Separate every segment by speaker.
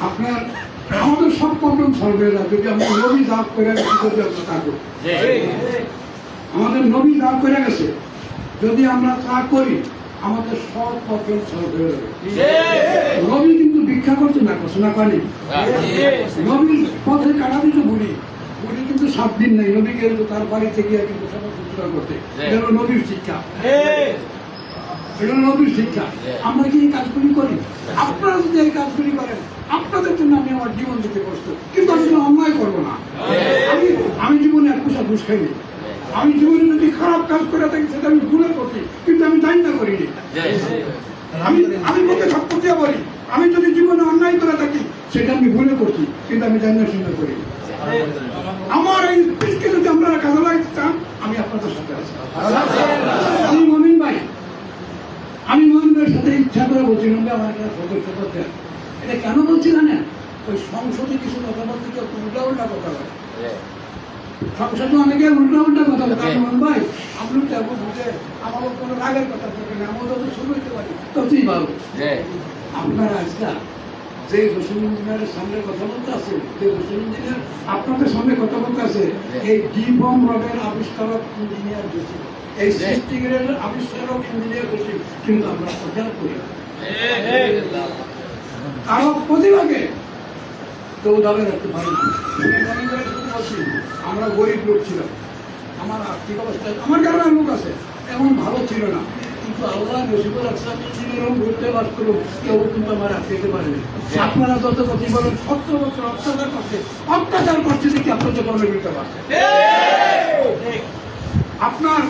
Speaker 1: আপনার আমাদের সব প্রবলেম সলভ হয়ে যাবে যদি আমরা নবী দাব করে গেছি যদি আমরা তা করি। আমাদের নবী দাব করে গেছে যদি আমরা তা করি আমাদের সব প্রবলেম সলভ হয়ে যাবে। নবী কিন্তু ভিক্ষা করছে না, ঘোষণা করেনি। নবীর পথে কাটা দিত বুড়ি কিন্তু 7 দিন নাই, নবী গেল তার বাড়িতে গিয়ে কিন্তু সবাই সুস্থ করতে। এটা হলো নবীর শিক্ষা, এটা হলো নবীর শিক্ষা। আমরা কি এই কাজগুলি করি? আপনারা যদি এই কাজগুলি করেন আপনাদের জন্য আমি আমার জীবন দিতে প্রস্তুত, কিন্তু আমি অন্যায় করবো না। আমি জীবনে এক পয়সা ঘুষ খাইনি। আমি জীবনে যদি খারাপ কাজ করে থাকি সেটা আমি ভুলে করছি, কিন্তু আমি জানি না করিনি। আমি মুখে সত্য দিয়ে বলি, আমি যদি জীবনে অন্যায় করে থাকি সেটা আমি ভুলে করছি, কিন্তু আমি জানি না শুনে করিনি। আমার এই স্পিচকে যদি আপনারা কাজে লাগাতে চান আমি আপনাদের সাথে আছি। আমি মমিন ভাই, আমি মমিনের সাথে ইচ্ছা করে বলছিলাম যে আমার একটা সদস্য করতে। এটা কেন বলছি জানেন? ওই সংসদে কিছু কথা বলতে গিয়ে উল্টা উল্টা কথা বলে। সংসদে অনেকে উল্টা উল্টা কথা বলে। মন ভাই আপনি তো বুঝে আমার কোনো রাগের কথা বলবেন না, আমরা তো শুরু হইতে পারি ততই ভালো। আপনারা আজকে যে রসুন ইঞ্জিনিয়ারের সামনে কথা বলতে আছে, যে রসুন ইঞ্জিনিয়ার আপনাদের সামনে কথা বলতে আছে, এই ডিবম রডের আবিষ্কারক ইঞ্জিনিয়ার বেশি, এই সিস্টিগ্রের আবিষ্কারক ইঞ্জিনিয়ার বেশি, কিন্তু আমরা প্রচার করি কারো প্রতিভাকে তো উদাহরণ রাখতে পারি। আমরা গরিব লোক ছিলাম, আমার আর্থিক অবস্থা আমার গ্রামের লোক আছে এমন ভালো ছিল না, কিন্তু আল্লাহ নসিবুল আকসাম এরকম ঘুরতে বাস করুন কেউ কিন্তু আমার আটকে পারেনি। আপনারা যত কথা বলেন 17 বছর অত্যাচার করছে দেখি আপনার যে কর্মে দিতে পারছে। আপনার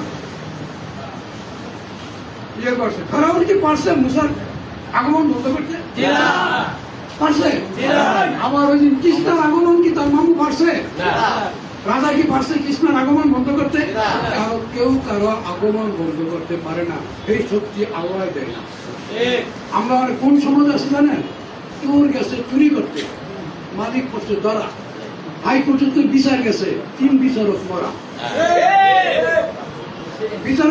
Speaker 1: ইয়ে করছে ফেরাউন কি পারছে মুসার আগমন বন্ধ করতে? পারছে? আমার ওই দিন কৃষ্ণের আগমন কি তার মামু পারছে? রাজা কি পারছে কৃষ্ণের আগমন বন্ধ করতে? কেউ কারো আগমন বন্ধ করতে পারে না, এই শক্তি আল্লাহ দেয় না। আমরা কোন সমাজ আছে জানেন? চোর গেছে চুরি করতে, মালিক করছে ধরা, হাইকোর্টে বিচার গেছে 3 বিচারক মরা। বিচার